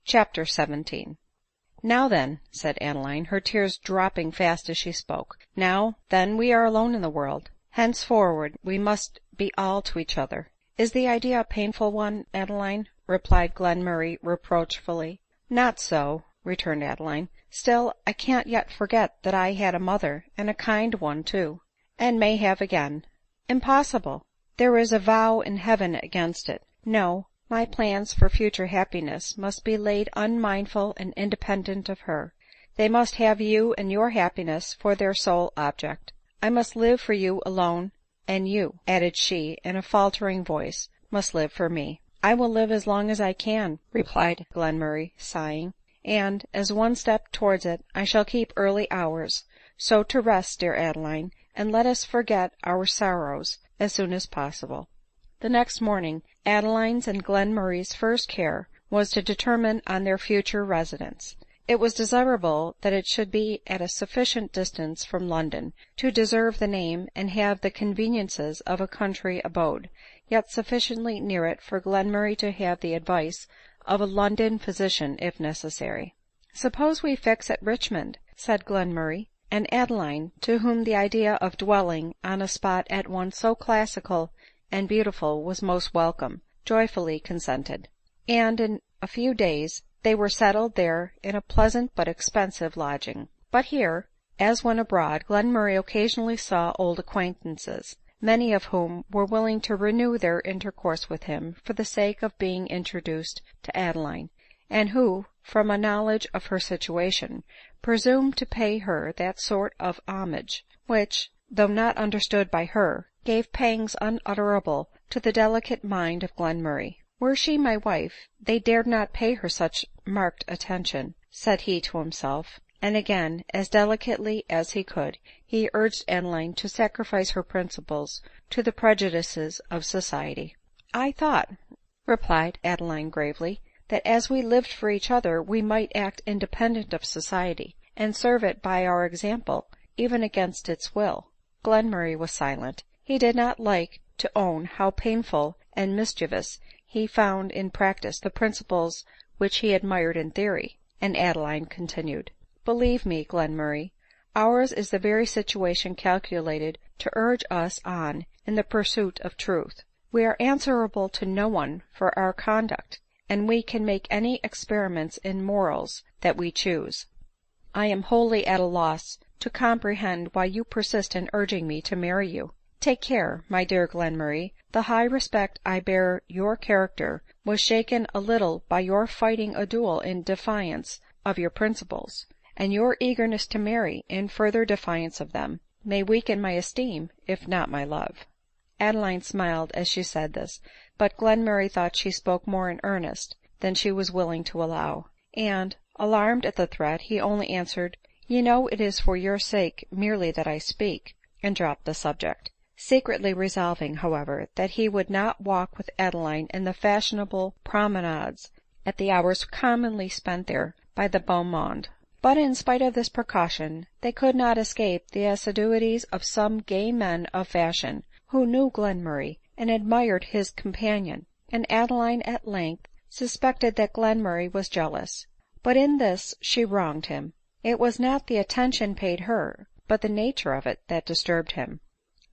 Chapter 17 "Now then," said Adeline, her tears dropping fast as she spoke, "now, then, we are alone in the world. Henceforward we must be all to each other." "Is the idea a painful one, Adeline?" replied Glenmurray reproachfully. "Not so," returned Adeline; "still I can't yet forget that I had a mother, and a kind one too." "And may have again." "Impossible! There is a vow in heaven against it. No, my plans for future happiness must be laid unmindful and independent of her. They must have you and your happiness for their sole object. I must live for you alone, and you," added she in a faltering voice, "must live for me." "I will live as long as I can," replied Glenmurray, sighing; "and, as one step towards it, I shall keep early hours. So to rest, dear Adeline, and let us forget our sorrows as soon as possible." The next morning Adeline's and Glenmurray's first care was to determine on their future residence. It was desirable that it should be at a sufficient distance from London to deserve the name and have the conveniences of a country abode, yet sufficiently near it for Glenmurray to have the advice of a London physician if necessary. "Suppose we fix at Richmond," said Glenmurray; and Adeline, to whom the idea of dwelling on a spot at once so classical and beautiful was most welcome, joyfully consented; and in a few days they were settled there in a pleasant but expensive lodging. But here, as when abroad, Glenmurray occasionally saw old acquaintances, many of whom were willing to renew their intercourse with him for the sake of being introduced to Adeline, and who, from a knowledge of her situation, presumed to pay her that sort of homage which, though not understood by her, gave pangs unutterable to the delicate mind of Glenmurray. "Were she my wife, they dared not pay her such marked attention," said he to himself; and again, as delicately as he could, he urged Adeline to sacrifice her principles to the prejudices of society. "I thought," replied Adeline gravely, "that as we lived for each other we might act independent of society, and serve it by our example, even against its will." Glenmurray was silent. He did not like to own how painful and mischievous he found in practice the principles which he admired in theory, and Adeline continued: "Believe me, Glenmurray, ours is the very situation calculated to urge us on in the pursuit of truth. We are answerable to no one for our conduct, and we can make any experiments in morals that we choose. I am wholly at a loss to comprehend why you persist in urging me to marry you. Take care, my dear Glenmurray, the high respect I bear your character was shaken a little by your fighting a duel in defiance of your principles, and your eagerness to marry in further defiance of them may weaken my esteem, if not my love." Adeline smiled as she said this, but Glenmurray thought she spoke more in earnest than she was willing to allow; and, alarmed at the threat, he only answered, "You know it is for your sake merely that I speak," and dropped the subject, secretly resolving, however, that he would not walk with Adeline in the fashionable promenades at the hours commonly spent there by the beau monde. But in spite of this precaution, they could not escape the assiduities of some gay men of fashion, who knew Glenmurray and admired his companion, and Adeline at length suspected that Glenmurray was jealous. But in this she wronged him. It was not the attention paid her, but the nature of it, that disturbed him.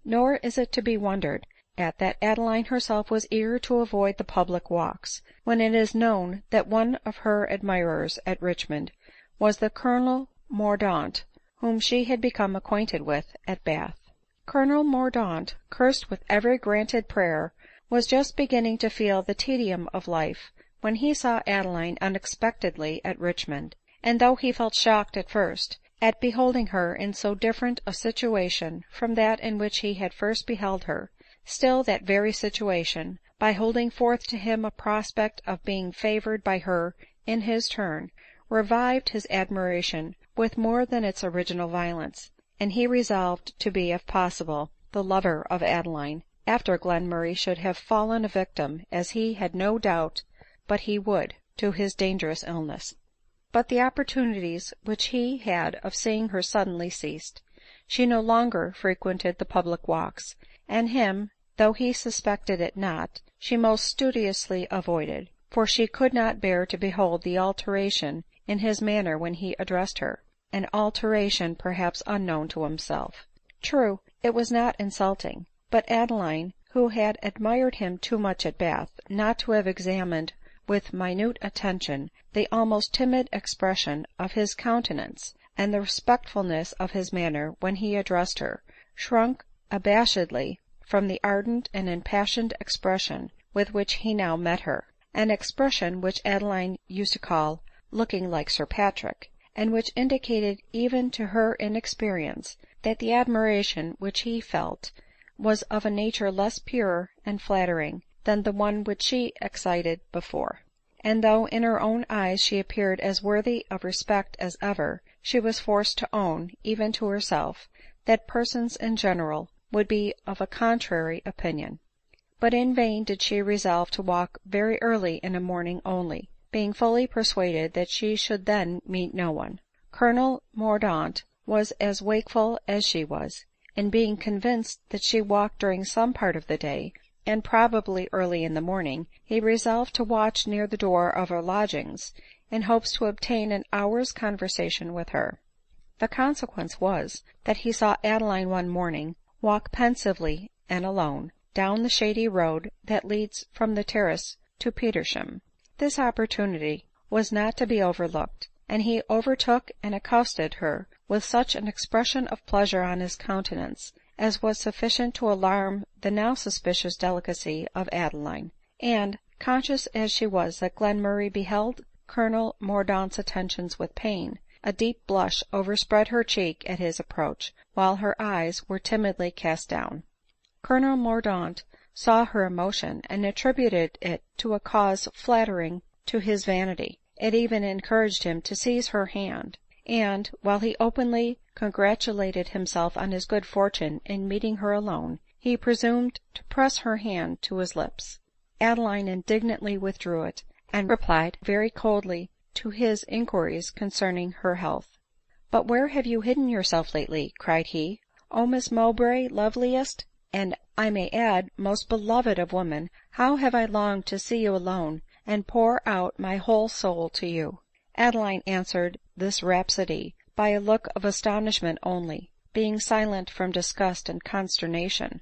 Nor is it to be wondered at that Adeline herself was eager to avoid the public walks, when it is known that one of her admirers at Richmond was the Colonel Mordaunt, whom she had become acquainted with at Bath. Colonel Mordaunt, cursed with every granted prayer, was just beginning to feel the tedium of life when he saw Adeline unexpectedly at Richmond; and though he felt shocked at first at beholding her in so different a situation from that in which he had first beheld her, still that very situation, by holding forth to him a prospect of being favored by her in his turn, revived his admiration with more than its original violence, and he resolved to be, if possible, the lover of Adeline, after Glenmurray should have fallen a victim, as he had no doubt but he would, to his dangerous illness. But the opportunities which he had of seeing her suddenly ceased. She no longer frequented the public walks, and him, though he suspected it not, she most studiously avoided; for she could not bear to behold the alteration in his manner when he addressed her, an alteration perhaps unknown to himself. True, it was not insulting, but Adeline, who had admired him too much at Bath not to have examined with minute attention the almost timid expression of his countenance, and the respectfulness of his manner when he addressed her, shrunk abashedly from the ardent and impassioned expression with which he now met her, an expression which Adeline used to call looking like Sir Patrick, and which indicated even to her inexperience that the admiration which he felt was of a nature less pure and flattering than the one which she excited before. And though in her own eyes she appeared as worthy of respect as ever, she was forced to own, even to herself, that persons in general would be of a contrary opinion. But in vain did she resolve to walk very early in the morning only, being fully persuaded that she should then meet no one. Colonel Mordaunt was as wakeful as she was, and being convinced that she walked during some part of the day, and probably early in the morning, he resolved to watch near the door of her lodgings, in hopes to obtain an hour's conversation with her. The consequence was, that he saw Adeline one morning walk pensively and alone down the shady road that leads from the terrace to Petersham. This opportunity was not to be overlooked, and he overtook and accosted her with such an expression of pleasure on his countenance as was sufficient to alarm the now suspicious delicacy of Adeline; and, conscious as she was that Glenmurray beheld Colonel Mordaunt's attentions with pain, a deep blush overspread her cheek at his approach, while her eyes were timidly cast down. Colonel Mordaunt saw her emotion, and attributed it to a cause flattering to his vanity. It even encouraged him to seize her hand, and, while he openly congratulated himself on his good fortune in meeting her alone, he presumed to press her hand to his lips. Adeline indignantly withdrew it, and replied very coldly to his inquiries concerning her health. " But where have you hidden yourself lately?" cried he. " O Miss Mowbray, loveliest, and I may add, most beloved of women, how have I longed to see you alone, and pour out my whole soul to you." Adeline answered this rhapsody by a look of astonishment only, being silent from disgust and consternation,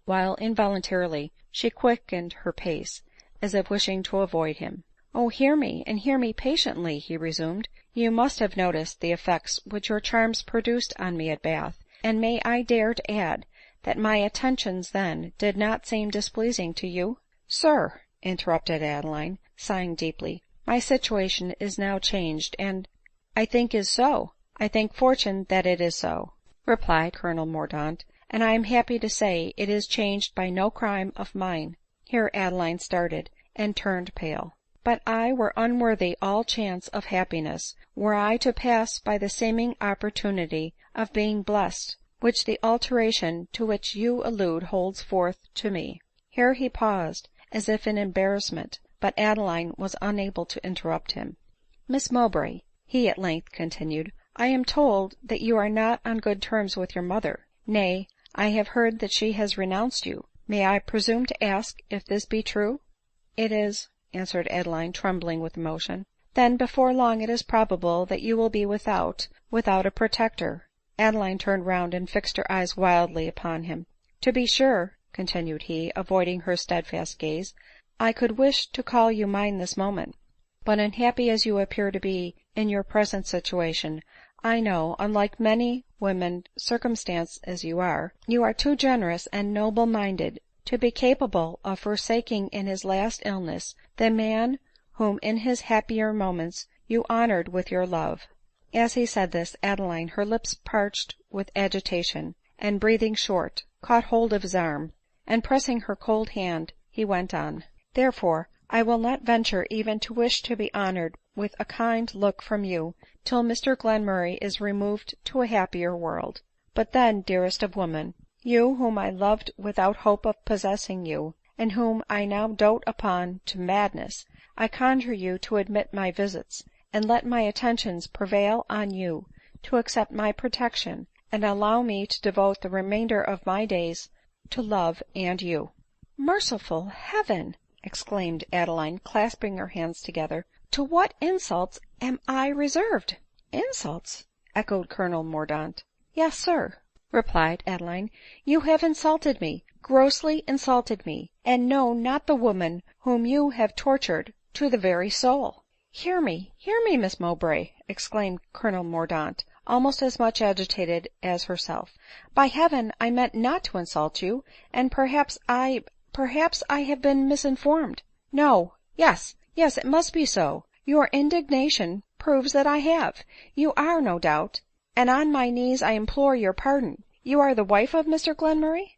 while involuntarily she quickened her pace, as if wishing to avoid him. " Oh, hear me, and hear me patiently," he resumed. " You must have noticed the effects which your charms produced on me at Bath, and may I dare to add, that my attentions then did not seem displeasing to you?" " Sir," interrupted Adeline, sighing deeply, " my situation is now changed, and "" I think is so — I thank fortune that it is so," replied Colonel Mordaunt, " and I am happy to say it is changed by no crime of mine." Here Adeline started, and turned pale. " But I were unworthy all chance of happiness, were I to pass by the seeming opportunity of being blessed, which the alteration to which you allude holds forth to me." Here he paused, as if in embarrassment, but Adeline was unable to interrupt him. " Miss Mowbray," he at length continued, " I am told that you are not on good terms with your mother ; nay, I have heard that she has renounced you. May I presume to ask if this be true?" " It is," answered Adeline, trembling with emotion. " Then before long it is probable that you will be without a protector." Adeline turned round and fixed her eyes wildly upon him. " To be sure," continued he, avoiding her steadfast gaze, " I could wish to call you mine this moment ; but unhappy as you appear to be in your present situation, I know, unlike many women circumstanced as you are too generous and noble minded to be capable of forsaking in his last illness the man whom in his happier moments you honored with your love." As he said this, Adeline, her lips parched with agitation, and breathing short, caught hold of his arm, and pressing her cold hand, he went on, " Therefore I will not venture even to wish to be honored with a kind look from you till Mr Glenmurray is removed to a happier world. But then, dearest of women, you whom I loved without hope of possessing you, and whom I now dote upon to madness, I conjure you to admit my visits, and let my attentions prevail on you to accept my protection, and allow me to devote the remainder of my days to love and you." " Merciful Heaven exclaimed Adeline, clasping her hands together, " to what insults am I reserved ?"" Insults !" echoed Colonel Mordaunt. " Yes, sir," replied Adeline, " you have insulted me, grossly insulted me, and know not the woman whom you have tortured to the very soul." " Hear me, Miss Mowbray," exclaimed Colonel Mordaunt, almost as much agitated as herself. " By heaven I meant not to insult you, and perhaps I have been misinformed. No — yes, it must be so — your indignation proves that I have. You are, no doubt, and on my knees I implore your pardon, you are the wife of Mr Glenmurray ?""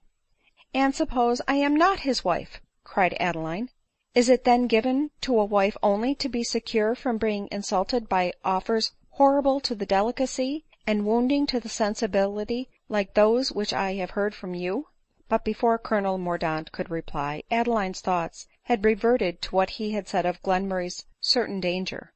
And suppose I am not his wife ?" cried Adeline. " Is it then given to a wife only to be secure from being insulted by offers horrible to the delicacy, and wounding to the sensibility, like those which I have heard from you ?" But before Colonel Mordaunt could reply, Adeline's thoughts had reverted to what he had said of Glenmurray's certain danger ;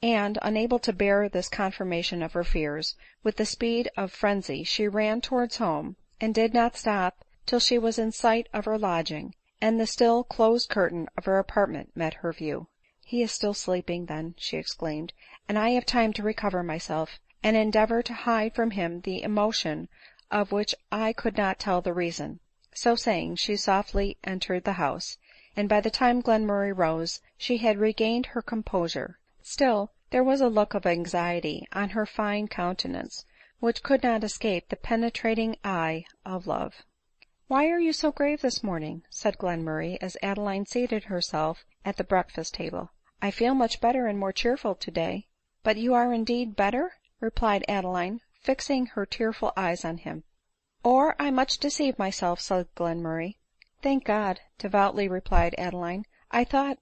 and, unable to bear this confirmation of her fears, with the speed of frenzy she ran towards home, and did not stop till she was in sight of her lodging, and the still closed curtain of her apartment met her view. " He is still sleeping, then," she exclaimed, " and I have time to recover myself, and endeavor to hide from him the emotion of which I could not tell the reason." So saying, she softly entered the house, and by the time Glenmurray rose she had regained her composure. Still there was a look of anxiety on her fine countenance which could not escape the penetrating eye of love. " Why are you so grave this morning ?" said Glenmurray, as Adeline seated herself at the breakfast table. " I feel much better and more cheerful today." " But you are indeed better ?" replied Adeline, fixing her tearful eyes on him. " Or I much deceive myself," said Glenmurray. " Thank God !" devoutly replied Adeline. " I thought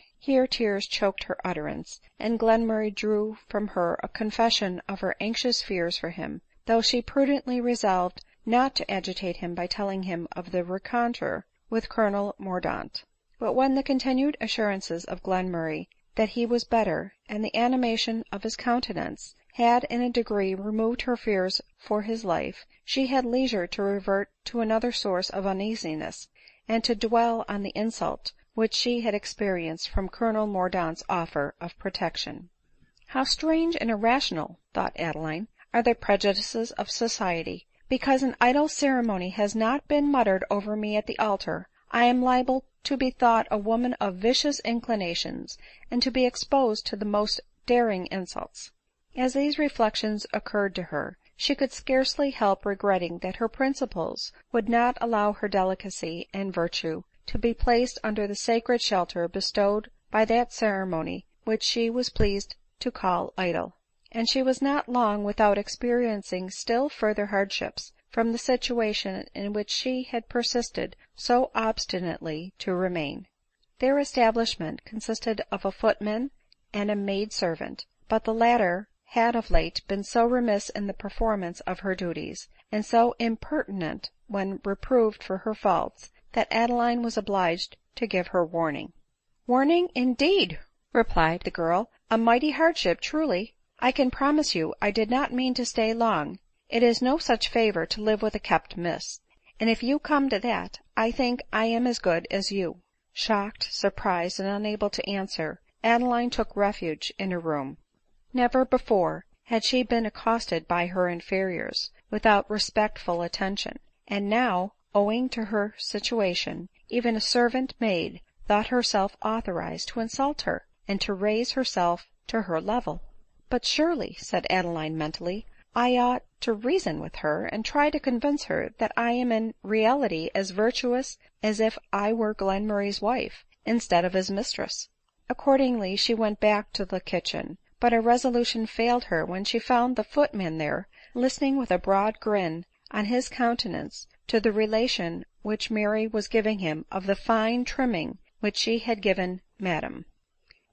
" Here tears choked her utterance, and Glenmurray drew from her a confession of her anxious fears for him, though she prudently resolved not to agitate him by telling him of the rencontre with Colonel Mordaunt. But when the continued assurances of Glenmurray that he was better, and the animation of his countenance, had in a degree removed her fears for his life, she had leisure to revert to another source of uneasiness, and to dwell on the insult which she had experienced from Colonel Mordaunt's offer of protection. " How strange and irrational," thought Adeline, " are the prejudices of society ! Because an idle ceremony has not been muttered over me at the altar, I am liable to be thought a woman of vicious inclinations, and to be exposed to the most daring insults." As these reflections occurred to her, she could scarcely help regretting that her principles would not allow her delicacy and virtue to be placed under the sacred shelter bestowed by that ceremony which she was pleased to call idle ; and she was not long without experiencing still further hardships from the situation in which she had persisted so obstinately to remain. Their establishment consisted of a footman and a maid servant ; but the latter had of late been so remiss in the performance of her duties, and so impertinent when reproved for her faults, that Adeline was obliged to give her warning. " Warning, indeed !" replied the girl, " a mighty hardship truly. I can promise you I did not mean to stay long. It is no such favor to live with a kept miss ; and if you come to that, I think I am as good as you." Shocked, surprised, and unable to answer, Adeline took refuge in her room. Never before had she been accosted by her inferiors without respectful attention ; and now, owing to her situation, even a servant maid thought herself authorized to insult her, and to raise herself to her level. " But surely," said Adeline mentally, " I ought to reason with her, and try to convince her that I am in reality as virtuous as if I were Glenmurray's wife, instead of his mistress." Accordingly she went back to the kitchen ; but her resolution failed her when she found the footman there, listening with a broad grin on his countenance to the relation which Mary was giving him of the fine trimming which she had given madam.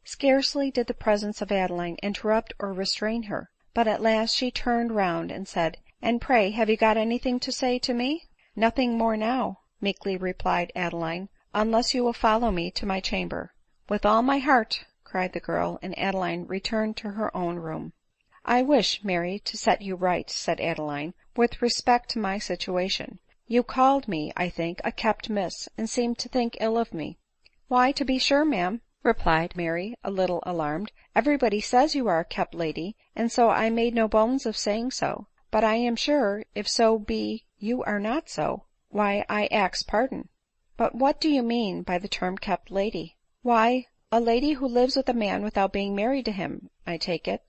Scarcely did the presence of Adeline interrupt or restrain her ; but at last she turned round and said, " And pray have you got any thing to say to me ?"" Nothing more now," meekly replied Adeline, " unless you will follow me to my chamber." " With all my heart," cried the girl, and Adeline returned to her own room. " I wish, Mary, to set you right," said Adeline, " with respect to my situation. You called me, I think, a kept miss, and seemed to think ill of me." "Why, to be sure, ma'am," replied Mary, a little alarmed, "everybody says you are a kept lady, and so I made no bones of saying so. But I am sure, if so be you are not so, why I ax pardon." "But what do you mean by the term kept lady?" "Why, a lady who lives with a man without being married to him, I take it."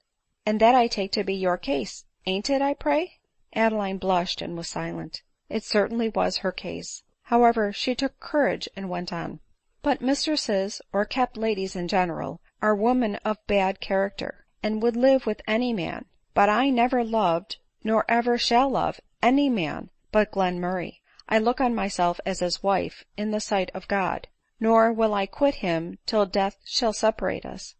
"And that I take to be your case, ain't it, I pray?" Adeline blushed and was silent. It certainly was her case. However, she took courage and went on. "But mistresses, or kept ladies in general, are women of bad character, and would live with any man. But I never loved, nor ever shall love, any man but Glenmurray. I look on myself as his wife in the sight of God, nor will I quit him till death shall separate us."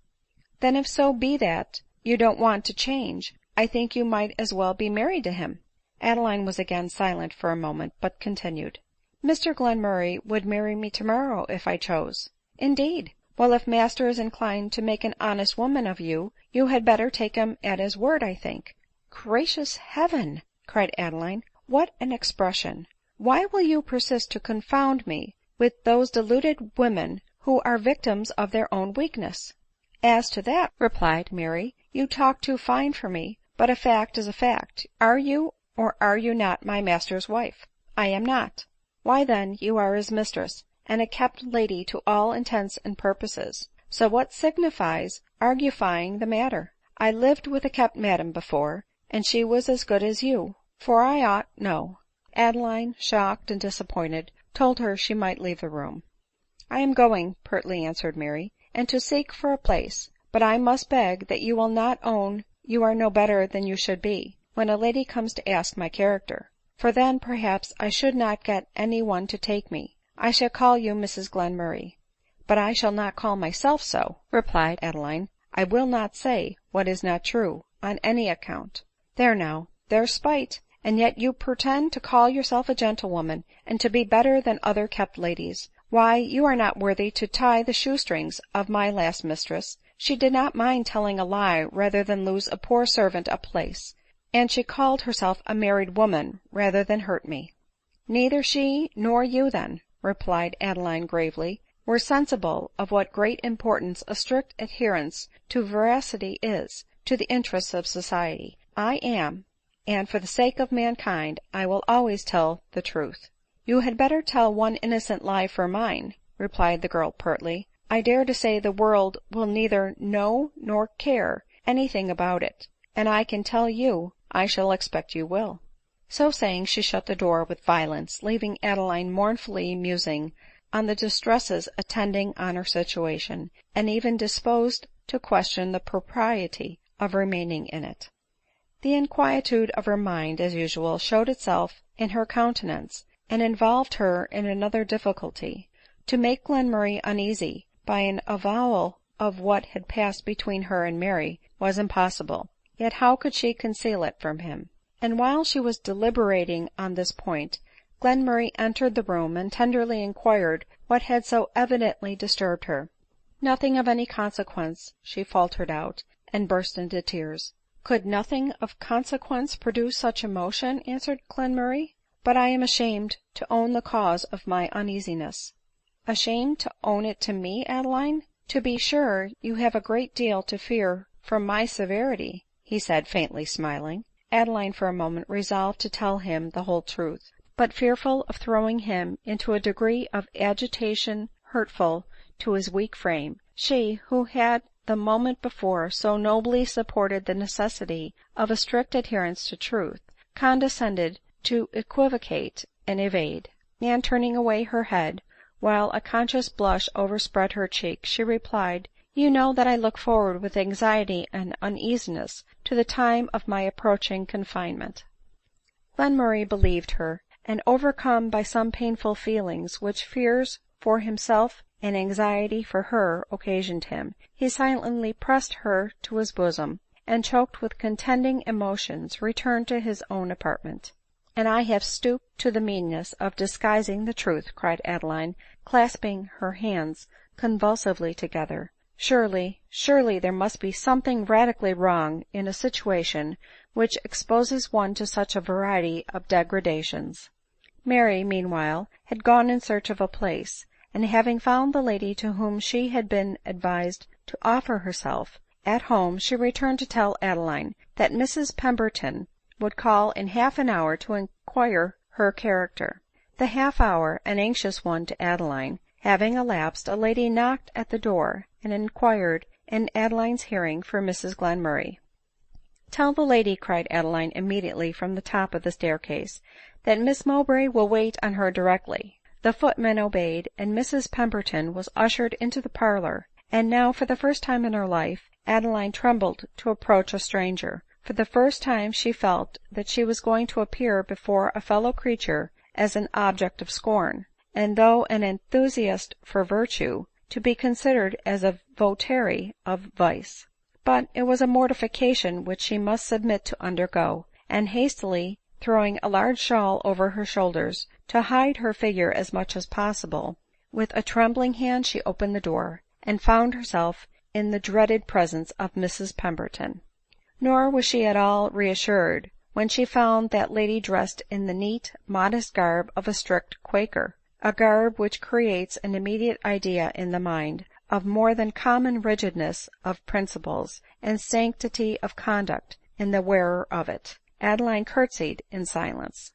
"Then if so be that you don't want to change, I think you might as well be married to him." Adeline was again silent for a moment, but continued. "Mr Glenmurray would marry me tomorrow if I chose." "Indeed! Well, if master is inclined to make an honest woman of you, you had better take him at his word, I think." "Gracious heaven!" cried Adeline, "what an expression! Why will you persist to confound me with those deluded women who are victims of their own weakness?" "As to that," replied Mary, "you talk too fine for me; but a fact is a fact. Are you or are you not my master's wife?" "I am not." "Why then you are his mistress, and a kept lady to all intents and purposes. So what signifies argufying the matter? I lived with a kept madam before, and she was as good as you, for I ought know." Adeline, shocked and disappointed, told her she might leave the room. "I am going," pertly answered Mary, "and to seek for a place; but I must beg that you will not own you are no better than you should be, when a lady comes to ask my character; for then, perhaps, I should not get any one to take me. I shall call you Mrs Glenmurray." "But I shall not call myself so," replied Adeline. "I will not say what is not true, on any account." "There now, there's spite! And yet you pretend to call yourself a gentlewoman, and to be better than other kept ladies. Why, you are not worthy to tie the shoestrings of my last mistress. She did not mind telling a lie rather than lose a poor servant a place, and she called herself a married woman rather than hurt me." "Neither she nor you then," replied Adeline gravely, "were sensible of what great importance a strict adherence to veracity is, to the interests of society. I am, and for the sake of mankind I will always tell the truth." "You had better tell one innocent lie for mine," replied the girl pertly. "I dare to say the world will neither know nor care any thing about it, and I can tell you I shall expect you will." So saying, she shut the door with violence, leaving Adeline mournfully musing on the distresses attending on her situation, and even disposed to question the propriety of remaining in it. The inquietude of her mind, as usual, showed itself in her countenance, and involved her in another difficulty. To make Glenmurray uneasy by an avowal of what had passed between her and Mary was impossible, yet how could she conceal it from him? And while she was deliberating on this point, Glenmurray entered the room and tenderly inquired what had so evidently disturbed her. "Nothing of any consequence," she faltered out, and burst into tears. "Could nothing of consequence produce such emotion?" answered Glenmurray. "But I am ashamed to own the cause of my uneasiness." "Ashamed to own it to me, Adeline? To be sure you have a great deal to fear from my severity," he said, faintly smiling. Adeline for a moment resolved to tell him the whole truth; but fearful of throwing him into a degree of agitation hurtful to his weak frame, she, who had the moment before so nobly supported the necessity of a strict adherence to truth, condescended to equivocate and evade; and turning away her head, while a conscious blush overspread her cheek, she replied, "You know that I look forward with anxiety and uneasiness to the time of my approaching confinement." Glenmurray believed her; and overcome by some painful feelings which fears for himself and anxiety for her occasioned him, he silently pressed her to his bosom, and choked with contending emotions returned to his own apartment. "And I have stooped to the meanness of disguising the truth," cried Adeline, clasping her hands convulsively together. Surely, surely there must be something radically wrong in a situation which exposes one to such a variety of degradations. Mary, meanwhile, had gone in search of a place, and having found the lady to whom she had been advised to offer herself at home, she returned to tell Adeline that Mrs Pemberton would call in half an hour to inquire her character. The half hour, an anxious one to Adeline, having elapsed, a lady knocked at the door, and inquired in Adeline's hearing for Mrs Glenmurray. "Tell the lady," cried Adeline immediately from the top of the staircase, "that Miss Mowbray will wait on her directly." The footman obeyed, and Mrs Pemberton was ushered into the parlor. And now, for the first time in her life, Adeline trembled to approach a stranger. For the first time she felt that she was going to appear before a fellow creature as an object of scorn, and though an enthusiast for virtue, to be considered as a votary of vice. But it was a mortification which she must submit to undergo, and hastily throwing a large shawl over her shoulders, to hide her figure as much as possible, with a trembling hand she opened the door, and found herself in the dreaded presence of Mrs Pemberton. Nor was she at all reassured when she found that lady dressed in the neat, modest garb of a strict Quaker, a garb which creates an immediate idea in the mind of more than common rigidness of principles and sanctity of conduct in the wearer of it. Adeline curtsied in silence.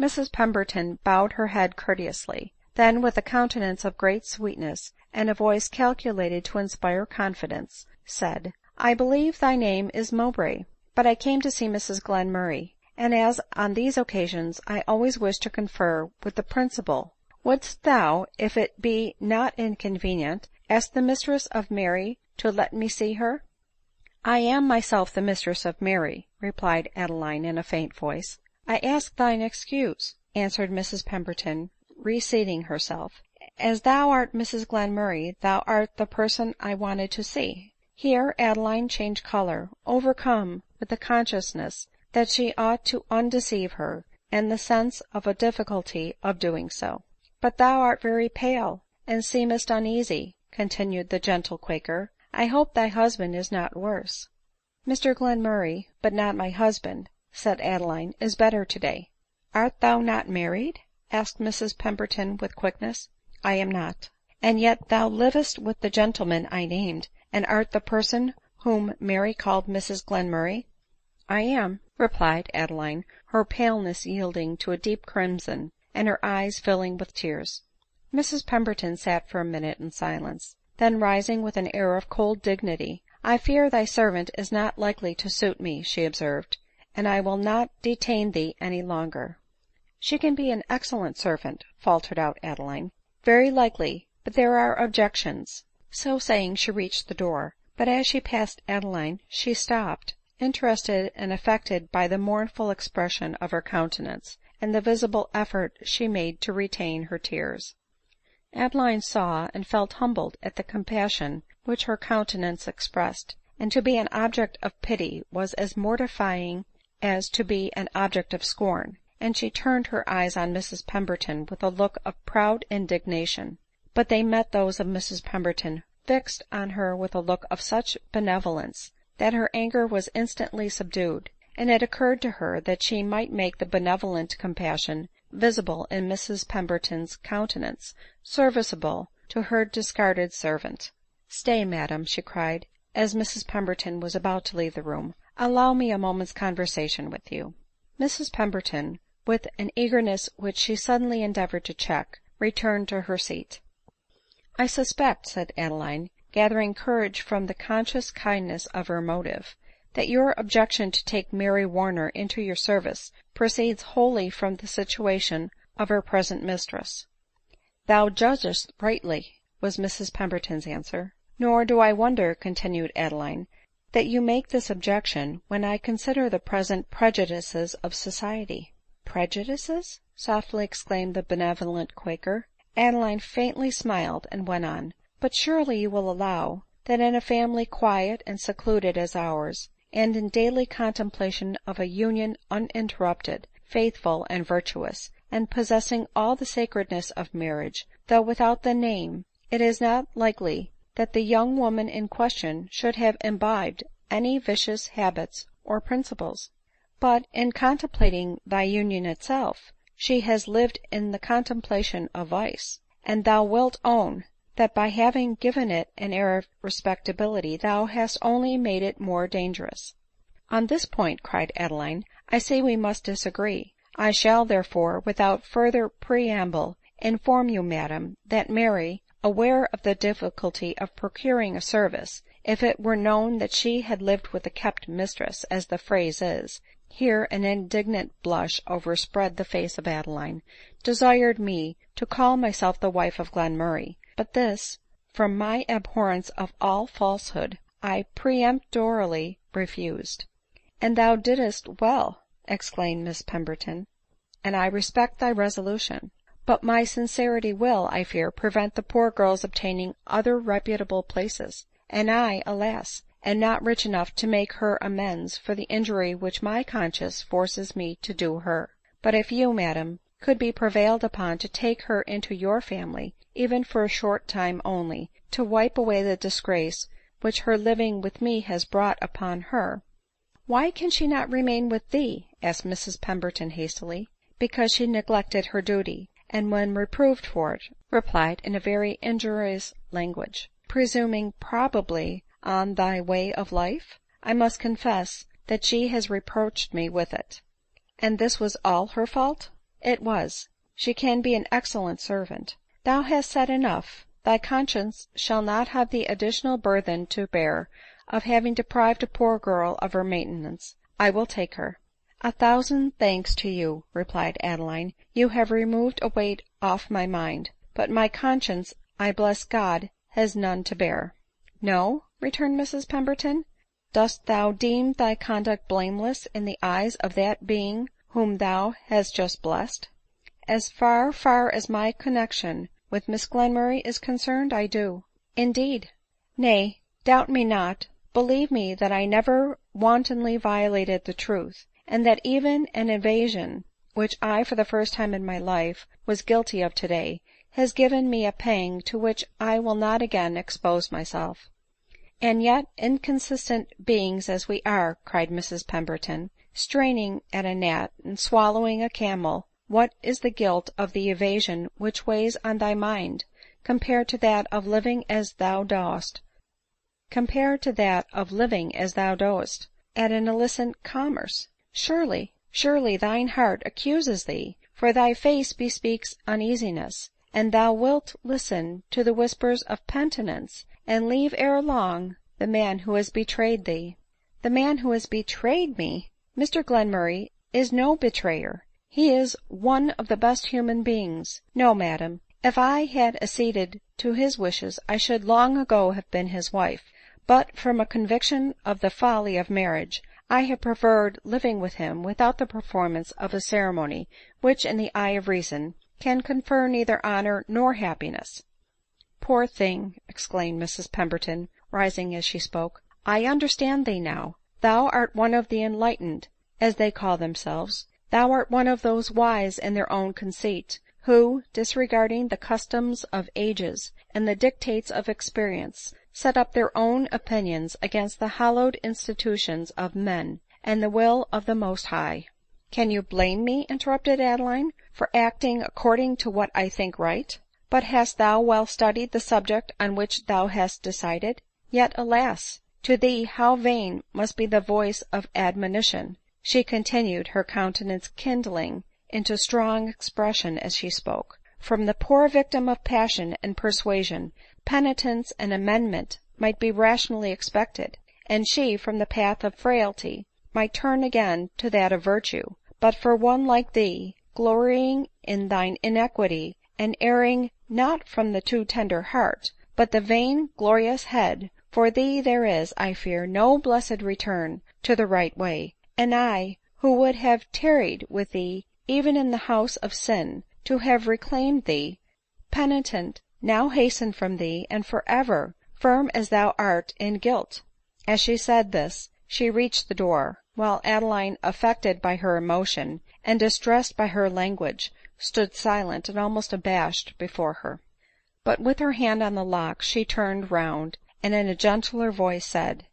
Mrs Pemberton bowed her head courteously; then, with a countenance of great sweetness, and a voice calculated to inspire confidence, said, "I believe thy name is Mowbray, but I came to see Mrs Glenmurray, and as on these occasions I always wish to confer with the principal, wouldst thou, if it be not inconvenient, ask the mistress of Mary to let me see her?" "I am myself the mistress of Mary," replied Adeline in a faint voice. "I ask thine excuse," answered Mrs Pemberton, reseating herself. "As thou art Mrs Glenmurray, thou art the person I wanted to see." Here Adeline changed color, overcome with the consciousness that she ought to undeceive her, and the sense of a difficulty of doing so. "But thou art very pale, and seemest uneasy," continued the gentle Quaker. "I hope thy husband is not worse." "Mr Glenmurray, but not my husband," said Adeline, "is better today." "Art thou not married?" asked Mrs Pemberton with quickness. "I am not." "And yet thou livest with the gentleman I named, and art the person whom Mary called Mrs Glenmurray?" "I am," replied Adeline, her paleness yielding to a deep crimson, and her eyes filling with tears. Mrs Pemberton sat for a minute in silence; then rising with an air of cold dignity, "I fear thy servant is not likely to suit me," she observed, "and I will not detain thee any longer." "She can be an excellent servant," faltered out Adeline. "Very likely, but there are objections." So saying she reached the door; but as she passed Adeline she stopped, interested and affected by the mournful expression of her countenance, and the visible effort she made to retain her tears. Adeline saw and felt humbled at the compassion which her countenance expressed, and to be an object of pity was as mortifying as to be an object of scorn, and she turned her eyes on Mrs Pemberton with a look of proud indignation; but they met those of Mrs Pemberton, fixed on her with a look of such benevolence that her anger was instantly subdued, and it occurred to her that she might make the benevolent compassion visible in Mrs Pemberton's countenance serviceable to her discarded servant. "Stay, madam," she cried, as Mrs Pemberton was about to leave the room, "allow me a moment's conversation with you." Mrs Pemberton, with an eagerness which she suddenly endeavored to check, returned to her seat. "I suspect," said Adeline, gathering courage from the conscious kindness of her motive, "that your objection to take Mary Warner into your service proceeds wholly from the situation of her present mistress." "Thou judgest rightly," was Mrs Pemberton's answer. "Nor do I wonder," continued Adeline, "that you make this objection, when I consider the present prejudices of society." "Prejudices?" softly exclaimed the benevolent Quaker. Adeline faintly smiled and went on, "But surely you will allow, that in a family quiet and secluded as ours, and in daily contemplation of a union uninterrupted, faithful and virtuous, and possessing all the sacredness of marriage, though without the name, it is not likely that the young woman in question should have imbibed any vicious habits or principles. But in contemplating thy union itself, she has lived in the contemplation of vice, and thou wilt own, that by having given it an air of respectability, thou hast only made it more dangerous." "On this point," cried Adeline, "I see we must disagree. I shall, therefore, without further preamble, inform you, madam, that Mary, aware of the difficulty of procuring a service, if it were known that she had lived with a kept mistress, as the phrase is," here an indignant blush overspread the face of Adeline, "desired me to call myself the wife of Glenmurray; but this, from my abhorrence of all falsehood, I peremptorily refused." "And thou didst well," exclaimed Miss Pemberton, "and I respect thy resolution. But my sincerity will, I fear, prevent the poor girl's obtaining other reputable places; and I, alas, am not rich enough to make her amends for the injury which my conscience forces me to do her. But if you, madam, could be prevailed upon to take her into your family, even for a short time only, to wipe away the disgrace which her living with me has brought upon her—" "Why can she not remain with thee?" asked Mrs Pemberton hastily. "Because she neglected her duty, and when reproved for it, replied in a very injurious language." "Presuming probably on thy way of life? I must confess that she has reproached me with it." "And this was all her fault?" "It was. She can be an excellent servant." "Thou hast said enough. Thy conscience shall not have the additional burthen to bear of having deprived a poor girl of her maintenance. I will take her." "A thousand thanks to you," replied Adeline; "you have removed a weight off my mind; but my conscience, I bless God, has none to bear." "No?" returned Mrs Pemberton. "Dost thou deem thy conduct blameless in the eyes of that being whom thou hast just blessed?" "As far as my connexion with Miss Glenmurray is concerned, I do." "Indeed?" "Nay, doubt me not; believe me that I never wantonly violated the truth, and that even an evasion which I, for the first time in my life, was guilty of today, has given me a pang to which I will not again expose myself." "And yet, inconsistent beings as we are," cried Mrs Pemberton, "straining at a gnat and swallowing a camel, what is the guilt of the evasion which weighs on thy mind, compared to that of living as thou dost at an illicit commerce? Surely thine heart accuses thee, for thy face bespeaks uneasiness, and thou wilt listen to the whispers of penitence, and leave ere long the man who has betrayed thee." "The man who has betrayed me! Mr Glenmurray is no betrayer; he is one of the best human beings. No, madam, if I had acceded to his wishes I should long ago have been his wife; but from a conviction of the folly of marriage, I have preferred living with him without the performance of a ceremony which, in the eye of reason, can confer neither honor nor happiness." "Poor thing!" exclaimed Mrs Pemberton, rising as she spoke, "I understand thee now. Thou art one of the enlightened, as they call themselves; thou art one of those wise in their own conceit, who, disregarding the customs of ages and the dictates of experience, set up their own opinions against the hallowed institutions of men, and the will of the Most High." "Can you blame me," interrupted Adeline, "for acting according to what I think right? But hast thou well studied the subject on which thou hast decided? Yet, alas! to thee how vain must be the voice of admonition," she continued, her countenance kindling into strong expression as she spoke. "From the poor victim of passion and persuasion, penitence and amendment might be rationally expected, and she, from the path of frailty, might turn again to that of virtue; but for one like thee, glorying in thine iniquity, and erring not from the too tender heart, but the vain glorious head, for thee there is, I fear, no blessed return to the right way; and I, who would have tarried with thee even in the house of sin, to have reclaimed thee, penitent, now hasten from thee, and for ever, firm as thou art in guilt." As she said this she reached the door, while Adeline, affected by her emotion, and distressed by her language, stood silent and almost abashed before her. But with her hand on the lock she turned round, and in a gentler voice said,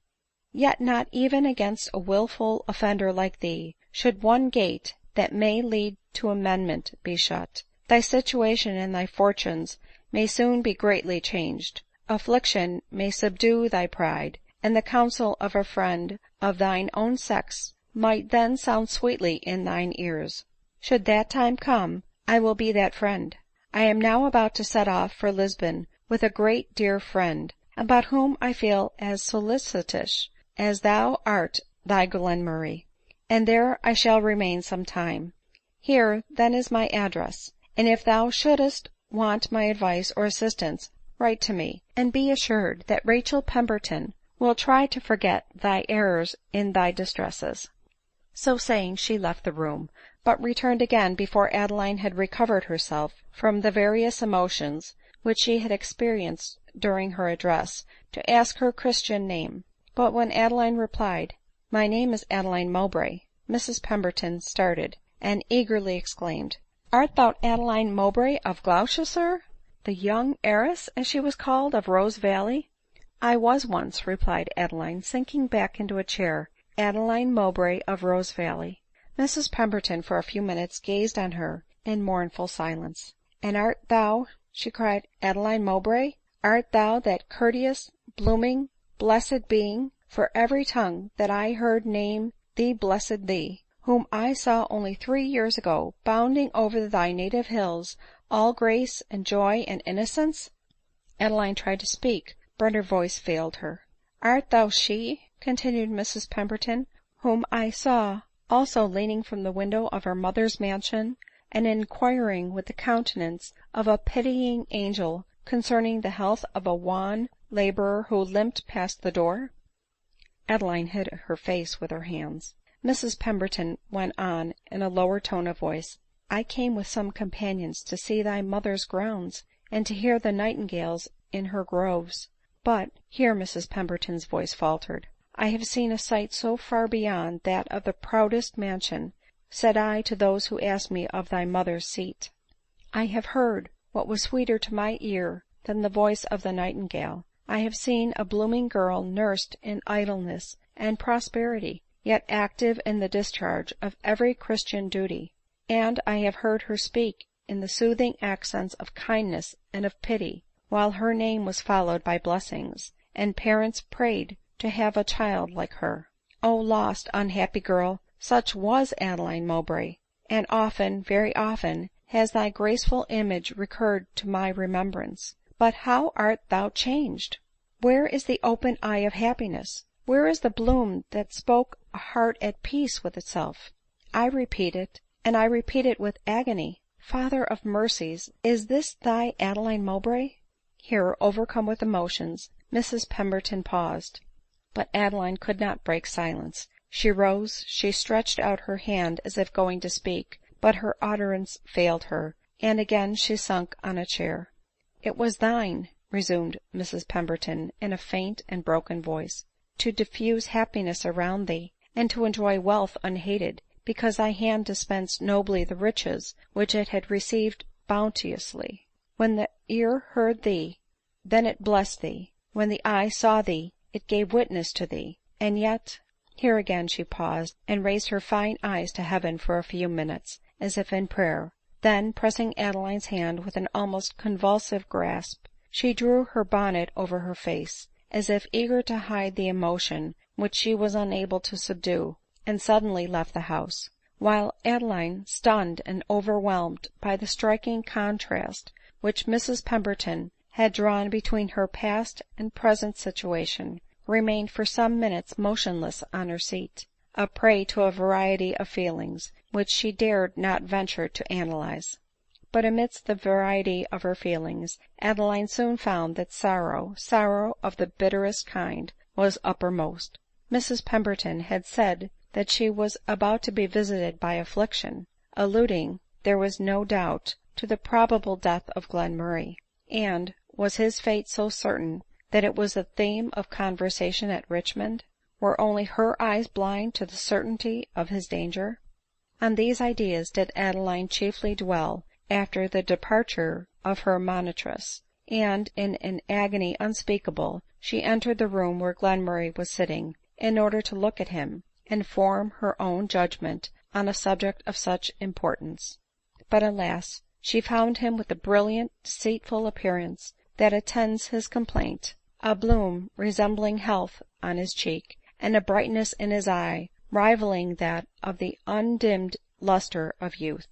"Yet not even against a wilful offender like thee should one gate that may lead to amendment be shut. Thy situation and thy fortunes may soon be greatly changed. Affliction may subdue thy pride, and the counsel of a friend of thine own sex might then sound sweetly in thine ears. Should that time come, I will be that friend. I am now about to set off for Lisbon with a great dear friend, about whom I feel as solicitous as thou art thy Glenmurray, and there I shall remain some time. Here then is my address, and if thou shouldest want my advice or assistance, write to me, and be assured that Rachel Pemberton will try to forget thy errors in thy distresses." So saying, she left the room, but returned again before Adeline had recovered herself from the various emotions which she had experienced during her address, to ask her Christian name. But when Adeline replied, "My name is Adeline Mowbray," Mrs Pemberton started, and eagerly exclaimed, "Art thou Adeline Mowbray of Gloucestershire? The young heiress, as she was called, of Rose Valley?" "I was once," replied Adeline, sinking back into a chair, "Adeline Mowbray of Rose Valley." Mrs Pemberton for a few minutes gazed on her in mournful silence. "And art thou," she cried, "Adeline Mowbray? Art thou that courteous, blooming, blessed being, for every tongue that I heard name thee blessed thee, whom I saw only 3 years ago bounding over thy native hills, all grace and joy and innocence?" Adeline tried to speak, but her voice failed her. "Art thou she," continued Mrs Pemberton, "whom I saw also leaning from the window of her mother's mansion, and inquiring with the countenance of a pitying angel concerning the health of a wan laborer who limped past the door?" Adeline hid her face with her hands. Mrs Pemberton went on in a lower tone of voice, "I came with some companions to see thy mother's grounds, and to hear the nightingales in her groves. But," here Mrs Pemberton's voice faltered, "I have seen a sight so far beyond that of the proudest mansion, said I to those who asked me of thy mother's seat. I have heard what was sweeter to my ear than the voice of the nightingale. I have seen a blooming girl nursed in idleness and prosperity, yet active in the discharge of every Christian duty, and I have heard her speak in the soothing accents of kindness and of pity, while her name was followed by blessings, and parents prayed to have a child like her. O lost, unhappy girl, such was Adeline Mowbray, and often, very often, has thy graceful image recurred to my remembrance. But how art thou changed! Where is the open eye of happiness? Where is the bloom that spoke a heart at peace with itself? I repeat it, and I repeat it with agony. Father of mercies, is this thy Adeline Mowbray?" Here, overcome with emotions, Mrs Pemberton paused. But Adeline could not break silence. She rose, she stretched out her hand as if going to speak, but her utterance failed her, and again she sunk on a chair. "It was thine," resumed Mrs Pemberton in a faint and broken voice, "to diffuse happiness around thee, and to enjoy wealth unhated, because thy hand dispensed nobly the riches which it had received bounteously. When the ear heard thee, then it blessed thee; when the eye saw thee, it gave witness to thee. And yet—" Here again she paused, and raised her fine eyes to heaven for a few minutes, as if in prayer. Then, pressing Adeline's hand with an almost convulsive grasp, she drew her bonnet over her face, as if eager to hide the emotion which she was unable to subdue, and suddenly left the house. While Adeline, stunned and overwhelmed by the striking contrast which Mrs Pemberton had drawn between her past and present situation, remained for some minutes motionless on her seat, a prey to a variety of feelings which she dared not venture to analyze. But amidst the variety of her feelings, Adeline soon found that sorrow of the bitterest kind, was uppermost. Mrs Pemberton had said that she was about to be visited by affliction, alluding, there was no doubt, to the probable death of Glenmurray. And was his fate so certain that it was the theme of conversation at Richmond? Were only her eyes blind to the certainty of his danger? On these ideas did Adeline chiefly dwell after the departure of her monitress, and in an agony unspeakable she entered the room where Glenmurray was sitting, in order to look at him, and form her own judgment on a subject of such importance. But alas! she found him with the brilliant, deceitful appearance that attends his complaint, a bloom resembling health on his cheek, and a brightness in his eye rivalling that of the undimmed lustre of youth.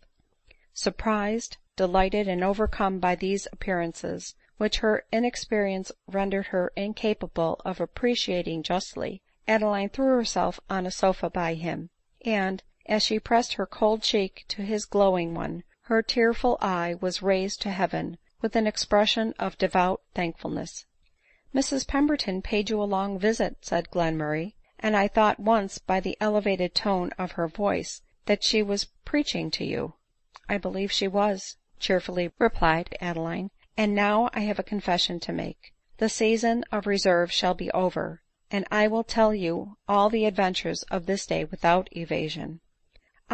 Surprised, delighted, and overcome by these appearances, which her inexperience rendered her incapable of appreciating justly, Adeline threw herself on a sofa by him, and, as she pressed her cold cheek to his glowing one, her tearful eye was raised to heaven with an expression of devout thankfulness. " Mrs Pemberton paid you a long visit," said Glenmurray, " and I thought once by the elevated tone of her voice that she was preaching to you." " I believe she was," cheerfully replied Adeline ;" and now I have a confession to make. The season of reserve shall be over, and I will tell you all the adventures of this day without evasion." "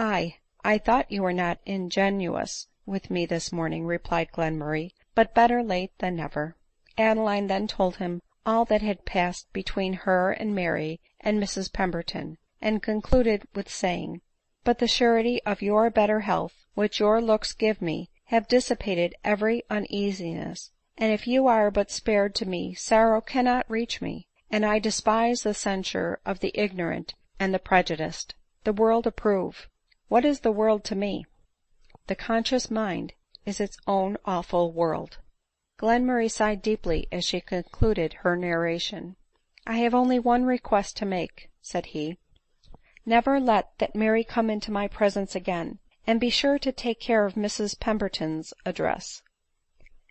I thought you were not ingenuous with me this morning," replied Glenmurray, " but better late than never." Adeline then told him all that had passed between her and Mary and Mrs Pemberton, and concluded with saying, " But the surety of your better health, which your looks give me, have dissipated every uneasiness ; and if you are but spared to me, sorrow cannot reach me, and I despise the censure of the ignorant and the prejudiced. The world approve. What is the world to me? The conscious mind is its own awful world." Glenmurray sighed deeply as she concluded her narration. " I have only one request to make," said he. " Never let that Mary come into my presence again, and be sure to take care of Mrs Pemberton's address."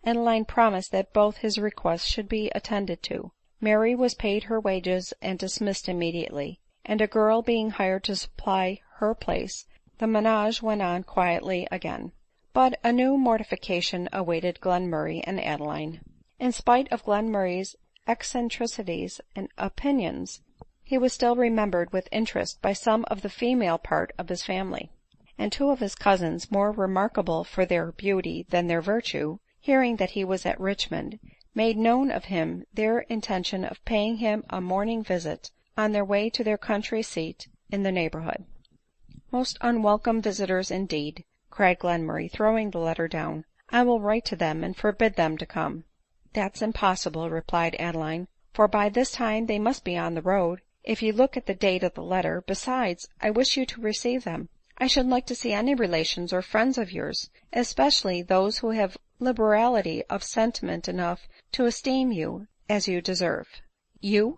Adeline promised that both his requests should be attended to. Mary was paid her wages and dismissed immediately ; and a girl being hired to supply her place, the menage went on quietly again. But a new mortification awaited Glenmurray and Adeline. In spite of Glenmurray's eccentricities and opinions, he was still remembered with interest by some of the female part of his family ; and two of his cousins, more remarkable for their beauty than their virtue, hearing that he was at Richmond, made known of him their intention of paying him a morning visit on their way to their country seat in the neighborhood. " Most unwelcome visiters indeed !" cried Glenmurray, throwing the letter down. " I will write to them and forbid them to come." " That's impossible," replied Adeline, " for by this time they must be on the road, if you look at the date of the letter. Besides, I wish you to receive them. I should like to see any relations or friends of yours, especially those who have liberality of sentiment enough to esteem you as you deserve." " You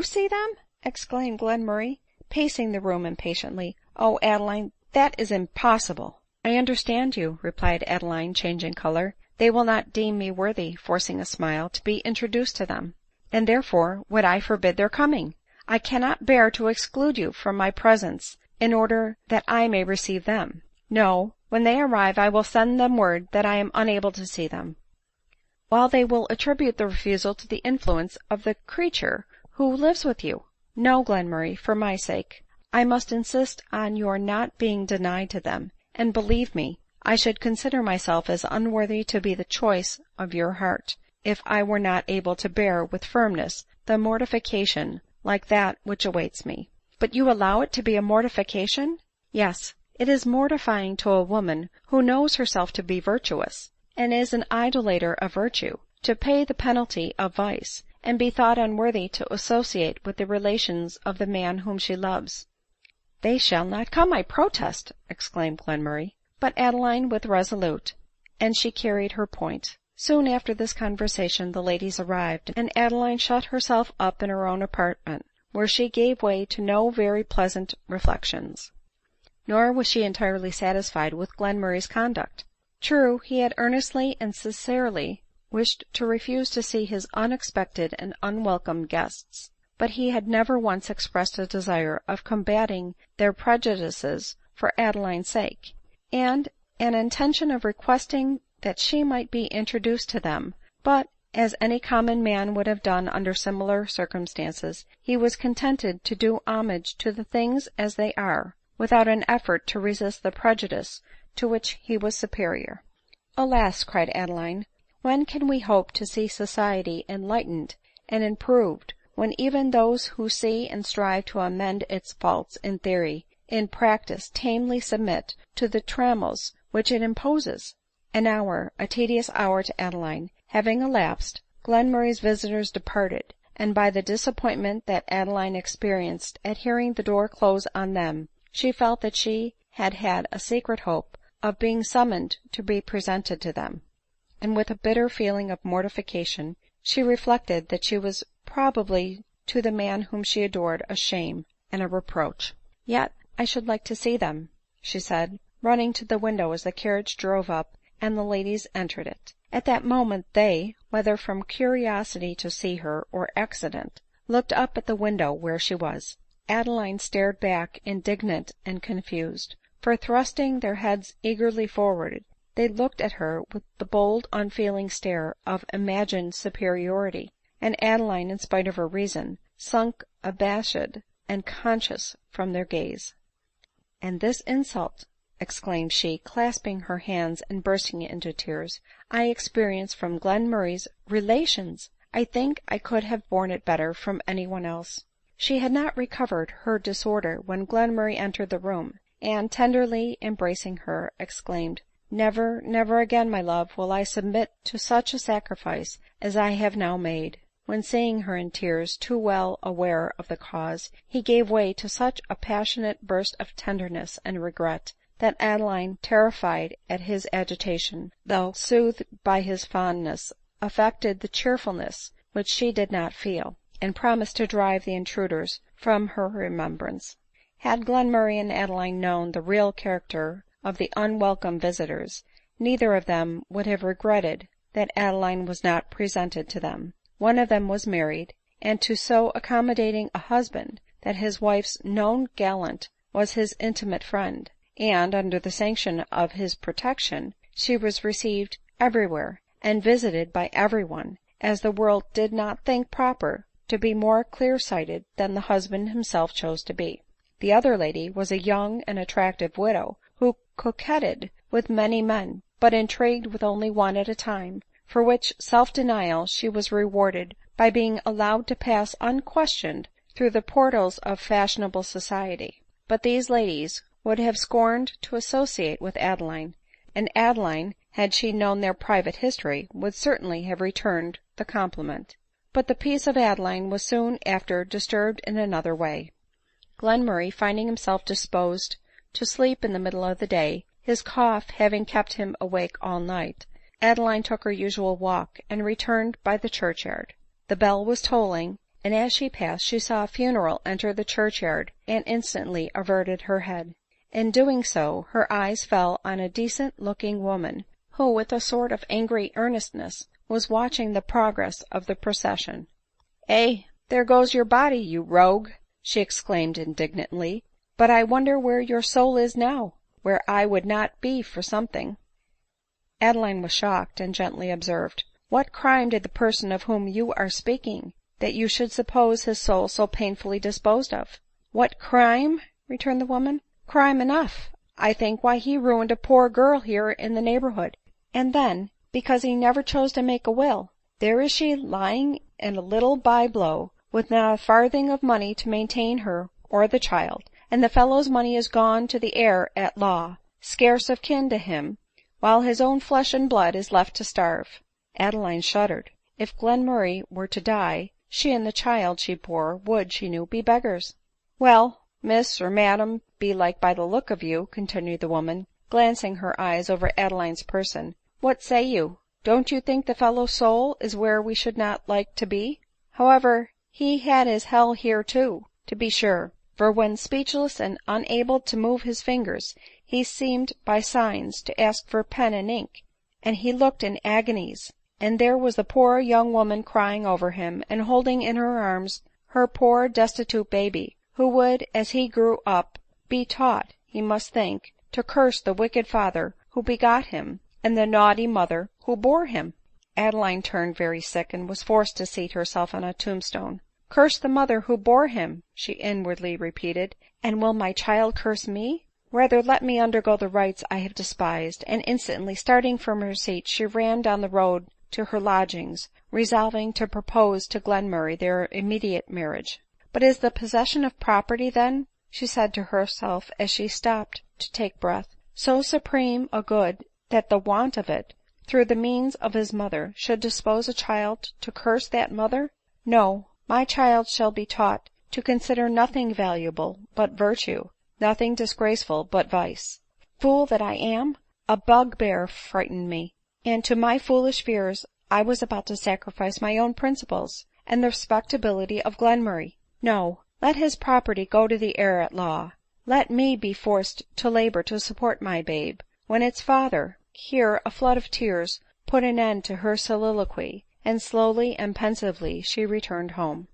see them !" exclaimed Glenmurray, pacing the room impatiently. " Oh, Adeline, that is impossible !"" I understand you," replied Adeline, changing color. " They will not deem me worthy," forcing a smile, " to be introduced to them, and therefore would I forbid their coming. I cannot bear to exclude you from my presence in order that I may receive them. No, when they arrive I will send them word that I am unable to see them." " While they will attribute the refusal to the influence of the creature who lives with you. No, Glenmurray, for my sake, I must insist on your not being denied to them ; and believe me, I should consider myself as unworthy to be the choice of your heart, if I were not able to bear with firmness the mortification like that which awaits me." " But you allow it to be a mortification ?"" Yes, it is mortifying to a woman who knows herself to be virtuous, and is an idolater of virtue, to pay the penalty of vice, and be thought unworthy to associate with the relations of the man whom she loves." " They shall not come, I protest !" exclaimed Glenmurray. But Adeline was resolute, and she carried her point. Soon after this conversation the ladies arrived, and Adeline shut herself up in her own apartment, where she gave way to no very pleasant reflections. Nor was she entirely satisfied with Glenmurray's conduct. True, he had earnestly and sincerely wished to refuse to see his unexpected and unwelcome guests ; but he had never once expressed a desire of combating their prejudices for Adeline's sake, and an intention of requesting that she might be introduced to them ; but, as any common man would have done under similar circumstances, he was contented to do homage to the things as they are, without an effort to resist the prejudice to which he was superior. " Alas !" cried Adeline, " when can we hope to see society enlightened and improved, when even those who see and strive to amend its faults in theory, in practice tamely submit to the trammels which it imposes An hour, a tedious hour to Adeline, having elapsed, Glenmurray's visitors departed, and by the disappointment that Adeline experienced at hearing the door close on them, she felt that she had had a secret hope of being summoned to be presented to them; and with a bitter feeling of mortification she reflected that she was probably to the man whom she adored a shame and a reproach. " Yet I should like to see them," she said, running to the window as the carriage drove up and the ladies entered it. At that moment they, whether from curiosity to see her, or accident, looked up at the window where she was. Adeline started back indignant and confused ; for, thrusting their heads eagerly forward, they looked at her with the bold unfeeling stare of imagined superiority ; and Adeline, in spite of her reason, sunk abashed and conscious from their gaze. " And this insult," exclaimed she, clasping her hands and bursting into tears, " I experience from Glenmurray's relations! I think I could have borne it better from any one else." She had not recovered her disorder when Glenmurray entered the room, and, tenderly embracing her, exclaimed, " Never, never again, my love, will I submit to such a sacrifice as I have now made." When, seeing her in tears, too well aware of the cause, he gave way to such a passionate burst of tenderness and regret, that Adeline, terrified at his agitation, though soothed by his fondness, affected the cheerfulness which she did not feel, and promised to drive the intruders from her remembrance. Had Glenmurray and Adeline known the real character of the unwelcome visitors, neither of them would have regretted that Adeline was not presented to them. One of them was married, and to so accommodating a husband that his wife's known gallant was his intimate friend, and, under the sanction of his protection, she was received everywhere, and visited by every one, as the world did not think proper to be more clear-sighted than the husband himself chose to be. The other lady was a young and attractive widow, who coquetted with many men, but intrigued with only one at a time, for which self-denial she was rewarded by being allowed to pass unquestioned through the portals of fashionable society. But these ladies would have scorned to associate with Adeline, and Adeline, had she known their private history, would certainly have returned the compliment. But the peace of Adeline was soon after disturbed in another way. Glenmurray, finding himself disposed to sleep in the middle of the day, his cough having kept him awake all night, Adeline took her usual walk, and returned by the churchyard. The bell was tolling, and as she passed she saw a funeral enter the churchyard, and instantly averted her head. In doing so, her eyes fell on a decent looking woman, who, with a sort of angry earnestness, was watching the progress of the procession. " Eh, there goes your body, you rogue !" she exclaimed indignantly ;" but I wonder where your soul is now, where I would not be for something." Adeline was shocked, and gently observed, " What crime did the person of whom you are speaking, that you should suppose his soul so painfully disposed of?" " What crime ?" returned the woman ;" crime enough, I think. Why, he ruined a poor girl here in the neighborhood, and then, because he never chose to make a will, there is she lying in a little bye-blow, with not a farthing of money to maintain her or the child, and the fellow's money is gone to the heir at law, scarce of kin to him, while his own flesh and blood is left to starve." Adeline shuddered. If Glenmurray were to die, she and the child she bore would, she knew, be beggars. " Well, miss, or madam, belike by the look of you," continued the woman, glancing her eyes over Adeline's person, " what say you? Don't you think the fellow's soul is where we should not like to be? However, he had his hell here too, to be sure ; for when speechless and unable to move his fingers, he seemed by signs to ask for pen and ink, and he looked in agonies, and there was the poor young woman crying over him, and holding in her arms her poor destitute baby, who would, as he grew up, be taught, he must think, to curse the wicked father who begot him, and the naughty mother who bore him." Adeline turned very sick, and was forced to seat herself on a tombstone. " Curse the mother who bore him," she inwardly repeated, " and will my child curse me? Rather let me undergo the rites I have despised." And instantly starting from her seat, she ran down the road to her lodgings, resolving to propose to Glenmurray their immediate marriage. " But is the possession of property, then," she said to herself as she stopped to take breath, " so supreme a good that the want of it, through the means of his mother, should dispose a child to curse that mother? No, my child shall be taught to consider nothing valuable but virtue, nothing disgraceful but vice. Fool that I am! A bugbear frightened me, and to my foolish fears I was about to sacrifice my own principles, and the respectability of Glenmurray. No, let his property go to the heir at law. Let me be forced to labor to support my babe, when its father— " Here a flood of tears put an end to her soliloquy, and slowly and pensively she returned home.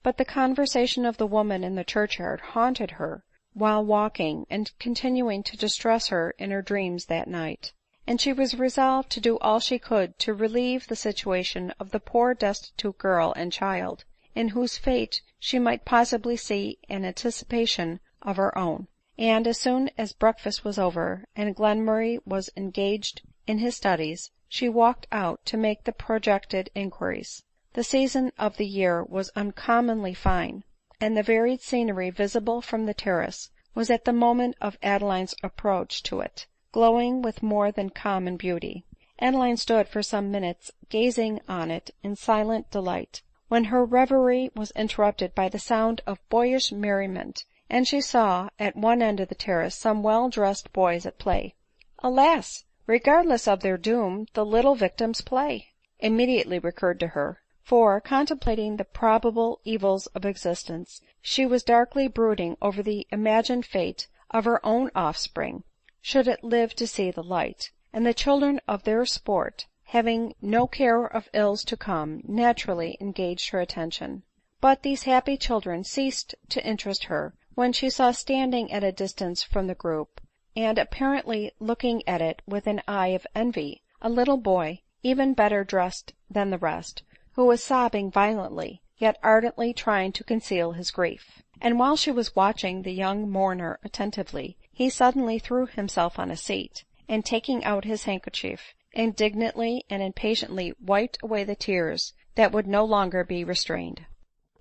But the conversation of the woman in the churchyard haunted her while walking, and continuing to distress her in her dreams that night ; and she was resolved to do all she could to relieve the situation of the poor destitute girl and child, in whose fate she might possibly see an anticipation of her own. And as soon as breakfast was over, and Glenmurray was engaged in his studies, she walked out to make the projected inquiries. The season of the year was uncommonly fine, and the varied scenery visible from the terrace was at the moment of Adeline's approach to it, glowing with more than common beauty. Adeline stood for some minutes gazing on it in silent delight, when her reverie was interrupted by the sound of boyish merriment, and she saw at one end of the terrace some well-dressed boys at play. Alas! regardless of their doom, the little victims play, immediately recurred to her; for, contemplating the probable evils of existence, she was darkly brooding over the imagined fate of her own offspring, should it live to see the light; and the children of their sport, having no care of ills to come, naturally engaged her attention. But these happy children ceased to interest her when she saw standing at a distance from the group, and apparently looking at it with an eye of envy, a little boy, even better dressed than the rest, who was sobbing violently, yet ardently trying to conceal his grief. And while she was watching the young mourner attentively, he suddenly threw himself on a seat, and taking out his handkerchief, indignantly and impatiently wiped away the tears that would no longer be restrained.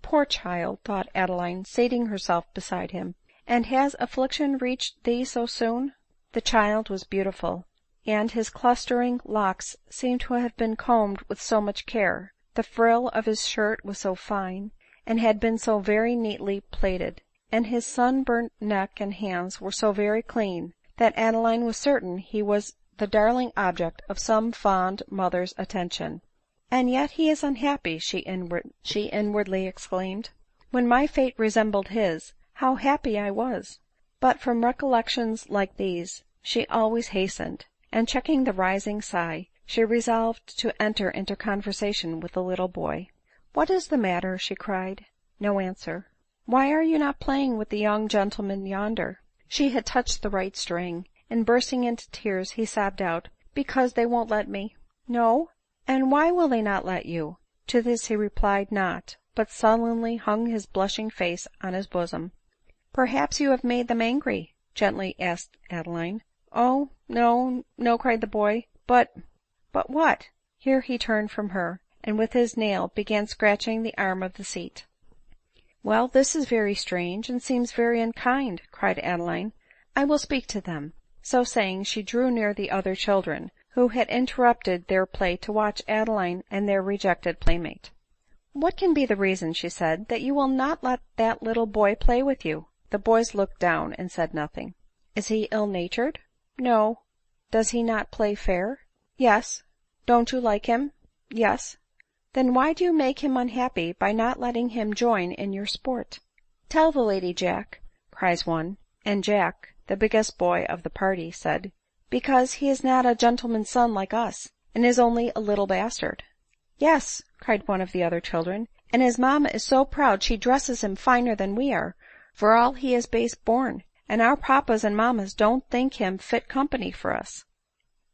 Poor child, thought Adeline, seating herself beside him, and has affliction reached thee so soon? The child was beautiful, and his clustering locks seemed to have been combed with so much care. The frill of his shirt was so fine, and had been so very neatly plaited, and his sunburnt neck and hands were so very clean, that Adeline was certain he was the darling object of some fond mother's attention. And yet he is unhappy, she inwardly exclaimed. When my fate resembled his, how happy I was! But from recollections like these she always hastened, and checking the rising sigh, she resolved to enter into conversation with the little boy. "What is the matter?" she cried. No answer. "Why are you not playing with the young gentleman yonder?" She had touched the right string, and bursting into tears, he sobbed out, "Because they won't let me." "No? And why will they not let you?" To this he replied not, but sullenly hung his blushing face on his bosom. "Perhaps you have made them angry?" gently asked Adeline. "Oh, no, no," cried the boy, but what?" Here he turned from her, and with his nail began scratching the arm of the seat. "Well, this is very strange, and seems very unkind," cried Adeline. "I will speak to them." So saying, she drew near the other children, who had interrupted their play to watch Adeline and their rejected playmate. "What can be the reason," she said, "that you will not let that little boy play with you?" The boys looked down and said nothing. "Is he ill-natured?" "No." "Does he not play fair?" "Yes." "Don't you like him?" "Yes." "Then why do you make him unhappy by not letting him join in your sport?" "Tell the lady, Jack," cries one; and Jack, the biggest boy of the party, said, "Because he is not a gentleman's son like us, and is only a little bastard." "Yes," cried one of the other children, "and his mamma is so proud she dresses him finer than we are, for all he is base born, and our papas and mammas don't think him fit company for us."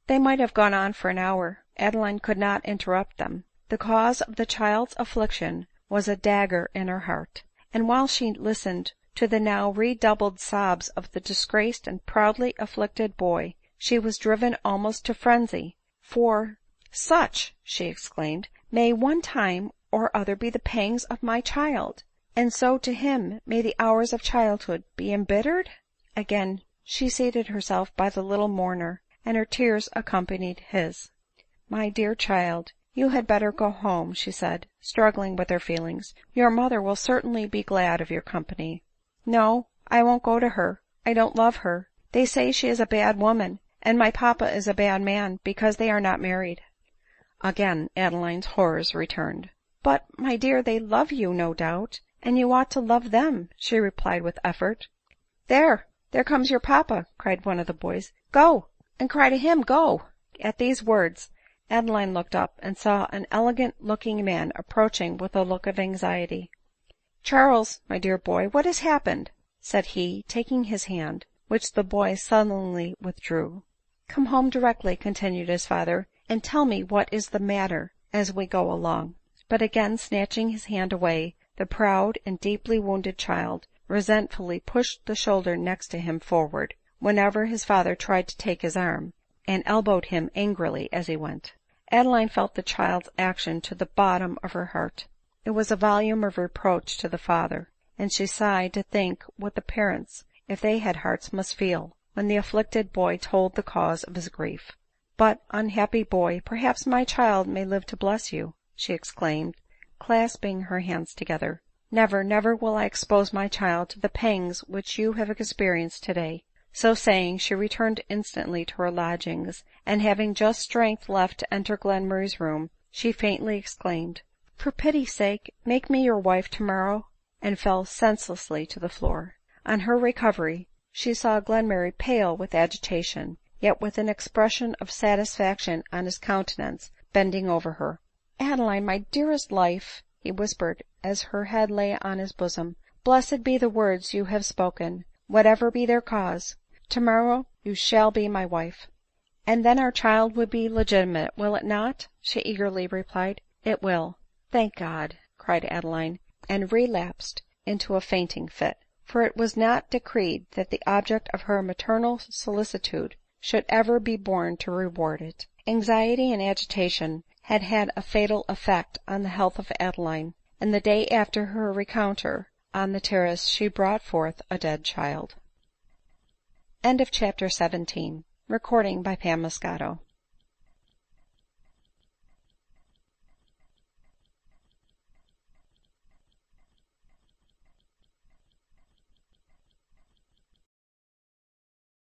They might have gone on for an hour. Adeline could not interrupt them. The cause of the child's affliction was a dagger in her heart, and while she listened to the now redoubled sobs of the disgraced and proudly afflicted boy, she was driven almost to frenzy; for "Such," she exclaimed, "may one time or other be the pangs of my child, and so to him may the hours of childhood be embittered?" Again she seated herself by the little mourner, and her tears accompanied his. "My dear child, you had better go home," she said, struggling with her feelings. "Your mother will certainly be glad of your company." "No, I won't go to her. I don't love her. They say she is a bad woman, and my papa is a bad man, because they are not married." Again Adeline's horrors returned. "But, my dear, they love you, no doubt, and you ought to love them," she replied with effort. There comes your papa," cried one of the boys. "Go, and cry to him, go." At these words Adeline looked up, and saw an elegant looking man approaching with a look of anxiety. "Charles, my dear boy, what has happened?" said he, taking his hand, which the boy sullenly withdrew. "Come home directly," continued his father, "and tell me what is the matter as we go along." But again snatching his hand away, the proud and deeply wounded child resentfully pushed the shoulder next to him forward, whenever his father tried to take his arm, and elbowed him angrily as he went. Adeline felt the child's action to the bottom of her heart. It was a volume of reproach to the father, and she sighed to think what the parents, if they had hearts, must feel, when the afflicted boy told the cause of his grief. "But, unhappy boy, perhaps my child may live to bless you," she exclaimed, clasping her hands together. "Never, never will I expose my child to the pangs which you have experienced today." So saying, she returned instantly to her lodgings, and having just strength left to enter Glenmurray's room, she faintly exclaimed, "For pity's sake, make me your wife tomorrow," and fell senselessly to the floor. On her recovery, she saw Glenmurray pale with agitation, yet with an expression of satisfaction on his countenance, bending over her. "Adeline, my dearest life," he whispered as her head lay on his bosom, "blessed be the words you have spoken, whatever be their cause. Tomorrow you shall be my wife." "And then our child will be legitimate, will it not?" she eagerly replied. "It will, thank God," cried Adeline, and relapsed into a fainting fit. For it was not decreed that the object of her maternal solicitude should ever be born to reward it. Anxiety and agitation had had a fatal effect on the health of Adeline, and the day after her rencounter on the terrace she brought forth a dead child. Chapter 18. Recording by Pam Moscato.